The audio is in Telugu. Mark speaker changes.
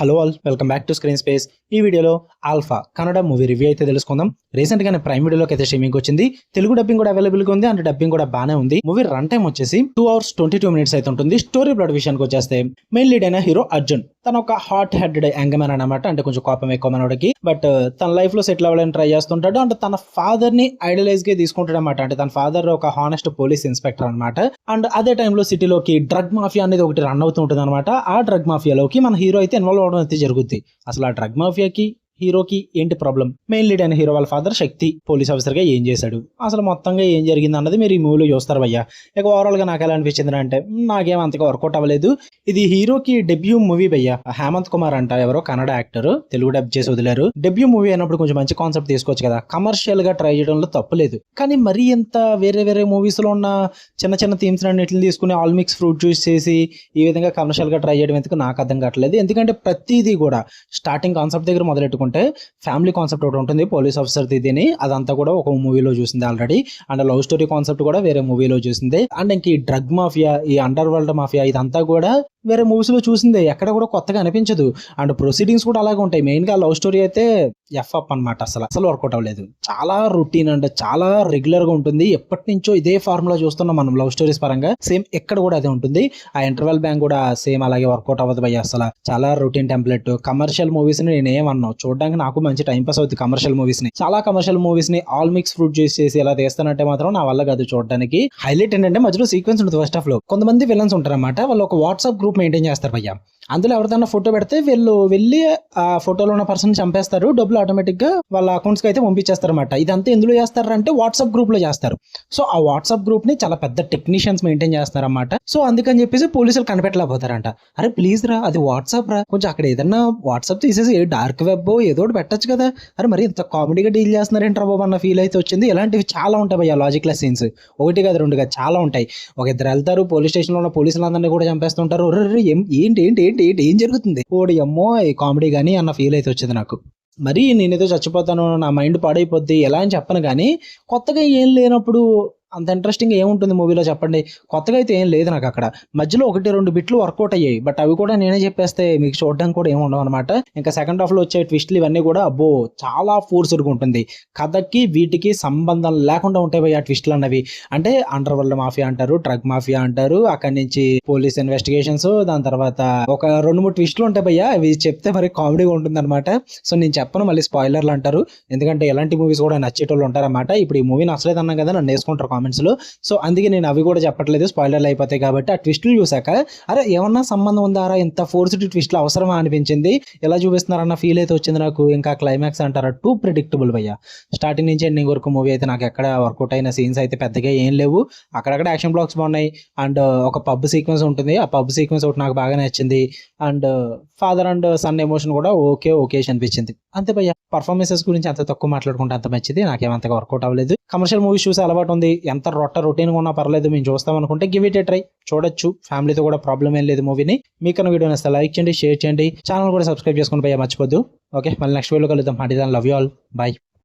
Speaker 1: Hello all, welcome back to screen space. ఈ వీడియోలో ఆల్ఫా కన్నడ మూవీ రివ్యూ అయితే తెలుసుకుందాం. రీసెంట్ గానే ప్రైమ్ వీడియోలోకి అయితే స్ట్రీమింగ్ వచ్చింది. తెలుగు డబ్బింగ్ కూడా అవైలబుల్ గా ఉంది అండ్ డబ్బింగ్ కూడా బానే ఉంది. మూవీ రన్ టైం వచ్చేసి 2 hours 22 minutes అయితే ఉంటుంది. స్టోరీ ప్లాట్ విషయానికి వచ్చేస్తే మెయిన్ లీడ్ అయిన హీరో అర్జున్ తన ఒక హాట్ హెడెడ్ యంగ్మ్యాన్ అనమాట. అంటే కొంచెం కోపం ఎక్కువ మనోడికి. బట్ తన లైఫ్ లో సెటిల్ అవ్వాలని ట్రై చేస్తుంటాడు. అండ్ తన ఫాదర్ ని ఐడలైజ్ గా తీసుకుంటాడు అనమాట. అంటే తన ఫాదర్ ఒక హానెస్ట్ పోలీస్ ఇన్స్పెక్టర్ అనమాట. అండ్ అదే టైంలో సిటీలోకి డ్రగ్ మాఫియా అనేది ఒకటి రన్ అవుతూ ఉంటుంది అనమాట. ఆ డ్రగ్ మాఫియాలోకి మన హీరో అయితే ఇన్వాల్వ్ అవడం అయితే జరుగుద్ది. అసలు ఆ డ్రగ్ మాఫియాకి హీరోకి ఏంటి ప్రాబ్లం, మెయిన్ లీడ్ అయిన హీరో వాళ్ళ ఫాదర్ శక్తి పోలీస్ ఆఫీసర్ గా ఏం చేశాడు, అసలు మొత్తంగా ఏం జరిగింది అన్నది మీరు ఈ మూవీలో చూస్తారు భయ్యా. ఇక ఓవరాల్ గా నాకు ఎలా అనిపించింది అంటే నాకేం అంతగా వర్కౌట్ అవ్వలేదు. ఇది హీరోకి డెబ్యూ మూవీ భయ్యా. హేమంత్ కుమార్ అంట ఎవరో కన్నడ యాక్టర్, తెలుగు డబ్ చేసి వదిలేరు. డెబ్యూ మూవీ అయినప్పుడు కొంచెం మంచి కాన్సెప్ట్ తీసుకోవచ్చు కదా, కమర్షియల్ గా ట్రై చేయడంలో తప్పులేదు. కానీ మరీ ఎంత వేరే మూవీస్ లో ఉన్న చిన్న థీమ్స్ అన్నిటిని తీసుకుని ఆల్ మిక్స్ ఫ్రూట్ జ్యూస్ చేసి ఈ విధంగా కమర్షియల్ గా ట్రై చేయడం ఎందుకు నాకు అర్థం కావట్లేదు. ఎందుకంటే ప్రతిదీ కూడా స్టార్టింగ్ కాన్సెప్ట్ దగ్గర మొదలెట్టుకుంటే ఫ్యామిలీ కాన్సెప్ట్ ఒకటి ఉంటుంది, పోలీస్ ఆఫీసర్ దీని అదంతా కూడా ఒక మూవీలో చూసింది already. And love story concept కూడా వేరే మూవీలో చూసింది. అండ్ ఇంక ఈ డ్రగ్ మాఫియా, ఈ అండర్ వరల్డ్ మాఫియా ఇదంతా కూడా వేరే మూవీస్ లో చూసిందే, ఎక్కడ కూడా కొత్తగా అనిపించదు. అండ్ ప్రొసీడింగ్స్ కూడా అలాగే ఉంటాయి. మెయిన్ గా లవ్ స్టోరీ అయితే ఎఫ్ అనమాట. అసలు వర్కౌట్ అవ్వలేదు. చాలా రొటీన్ అండ్ చాలా రెగ్యులర్ గా ఉంటుంది. ఎప్పటి నుంచో ఇదే ఫార్ములా చూస్తున్నాం మనం లవ్ స్టోరీస్ పరంగా. సేమ్ ఎక్కడ కూడా అదే ఉంటుంది. ఆ ఇంటర్వెల్ బ్యాంక్ కూడా సేమ్ అలాగే వర్కౌట్ అవ్వదు భయ్య. అసలు చాలా రొటీన్ టెంప్లెట్. కమర్షియల్ మూవీస్ ని నేను ఏమన్నావు, చూడడానికి నాకు మంచి టైం పాస్ అవుతుంది కమర్షియల్ మూవీస్ ని. చాలా కమర్షియల్ మూవీస్ ని ఆల్ మిక్స్ ఫ్రూట్ చేసి ఇలా తీస్తానంటే మాత్రం నా వల్ల కాదు చూడడానికి. హైలైట్ ఏంటంటే మధ్యలో సీక్వెన్స్ ఉంటుంది ఫస్ట్ హాఫ్ లో. కొంతమంది విలన్స్ ఉంటారన్నమాట, వాళ్ళు ఒక వాట్సాప్ గ్రూప్ మెయింటైన్ చేస్తారు భయ్య. అందులో ఎవరిదన్నా ఫోటో పెడితే వీళ్ళు వెళ్ళి ఆ ఫోటోలో ఉన్న పర్సన్ చంపేస్తారు, డబ్బులు ఆటోమేటిక్ గా వాళ్ళ అకౌంట్స్ కి అయితే పంపించేస్తారు అనమాట. ఇదంతా ఎందులో చేస్తారంటే వాట్సాప్ గ్రూప్ లో చేస్తారు. సో ఆ వాట్సాప్ గ్రూప్ ని చాలా పెద్ద టెక్నీషియన్స్ మెయింటైన్ చేస్తారు అన్నమాట. సో అందుకని చెప్పేసి పోలీసులు కనిపెట్టలేకపోతారంట. అరే ప్లీజ్ రా, అది వాట్సాప్ రా, కొంచెం అక్కడ ఏదన్నా వాట్సాప్ తీసేసి డార్క్ వెబ్ ఏదో ఒకటి పెట్టచ్చు కదా. అరే మరి ఇంత కామెడీగా డీల్ చేస్తున్నారేంట్రా బాబు అన్న ఫీల్ అయితే వచ్చింది. ఇలాంటివి చాలా ఉంటాయి భయ్య లాజిక్లెస్ సీన్స్. ఒకటి కాదు రెండు కాదు చాలా ఉంటాయి. ఒక ఇద్దరు వెళ్తారు, పోలీస్ స్టేషన్ లో ఉన్న పోలీసులందరినీ కూడా చంపేస్తుంటారు. ఏంటి ఏం జరుగుతుంది, ఓడి అమ్మో కామెడీ గానీ అన్న ఫీల్ అయితే వచ్చింది నాకు. మరి నేనేదో చచ్చిపోతాను, నా మైండ్ పాడైపోద్ది ఎలా అని చెప్పను కానీ కొత్తగా ఏం లేనప్పుడు అంత ఇంట్రెస్టింగ్ ఏముంటుంది మూవీలో చెప్పండి. కొత్తగా అయితే ఏం లేదు నాకు. అక్కడ మధ్యలో 1-2 బిట్లు వర్కౌట్ అయ్యాయి, బట్ అవి కూడా నేనే చెప్పేస్తే మీకు చూడడానికి కూడా ఏమి ఉండవు అనమాట. ఇంకా సెకండ్ హాఫ్ లో వచ్చే ట్విస్ట్లు ఇవన్నీ కూడా అబ్బో చాలా ఫోర్స్డ్గా ఉంటుంది. కథకి వీటికి సంబంధం లేకుండా ఉంటాయి ఆ ట్విస్ట్లు అన్నవి. అంటే అండర్ వరల్డ్ మాఫియా అంటారు, డ్రగ్ మాఫియా అంటారు, అక్కడి నుంచి పోలీస్ ఇన్వెస్టిగేషన్స్, దాని తర్వాత ఒక 2-3 ట్విస్ట్లు ఉంటాయి భయ్యా. అవి చెప్తే మరి కామెడీగా ఉంటుంది అనమాట. సో నేను చెప్పను, మళ్ళీ స్పాయిలర్లు అంటారు. ఎందుకంటే ఎలాంటి మూవీస్ కూడా నచ్చేటోళ్ళు ఉంటారన్నమాట. ఇప్పుడు ఈ మూవీ నచ్చలేదు అన్నాం కదా, నన్ను వేసుకుంటారు కామెంట్స్ లో. సో అందుకే నేను అవి కూడా చెప్పట్లేదు, స్పాయిలర్లు అయిపోతాయి కాబట్టి. ఆ ట్విస్టులు చూసాక అరే ఏమన్నా సంబంధం ఉందారా, ఇంత ఫోర్స్డ్ ట్విస్ట్లు అవసరమా అనిపించింది. ఎలా చూపిస్తున్నారన్న ఫీల్ అయితే వచ్చింది నాకు. ఇంకా క్లైమాక్స్ అంటారా టూ ప్రిడిక్టబుల్ భయ్య. స్టార్టింగ్ నుంచి ఎండింగ్ వరకు మూవీ అయితే నాకు ఎక్కడ వర్కౌట్ అయిన సీన్స్ అయితే పెద్దగా ఏం లేవు. అక్కడక్కడ యాక్షన్ బ్లాక్స్ బాగున్నాయి. అండ్ ఒక పబ్ సీక్వెన్స్ ఉంటుంది, ఆ పబ్ సీక్వెన్స్ ఒకటి నాకు బాగా నచ్చింది. And father and son emotion కూడా ఓకే అనిపించింది అంతే భయ్య. పర్ఫార్మెన్సెస్ గురించి అంత తక్కువ మాట్లాడుకుంటే అంత మంచిది. నాకేమంతగా వర్కౌట్ అవ్వలేదు. కమర్షియల్ మూవీస్ చూసే అలవాటు ఉంది, ఎంత రొటీన్గా ఉన్నా పర్లేదు, మేము చూస్తాం అనుకుంటే గివ్ ఇట్ ఏ ట్రై, చూడొచ్చు. ఫ్యామిలీతో కూడా ప్రాబ్లం ఏం లేదు మూవీని. మీకన్నా వీడియో నచ్చితే లైక్ చేయండి, షేర్ చేయండి, ఛానల్ కూడా సబ్స్క్రైబ్ చేసుకుని భయ్య మర్చిపోద్దు. ఓకే, మళ్ళీ నెక్స్ట్ వీడియోలో కలుద్దాం. Love you all, bye.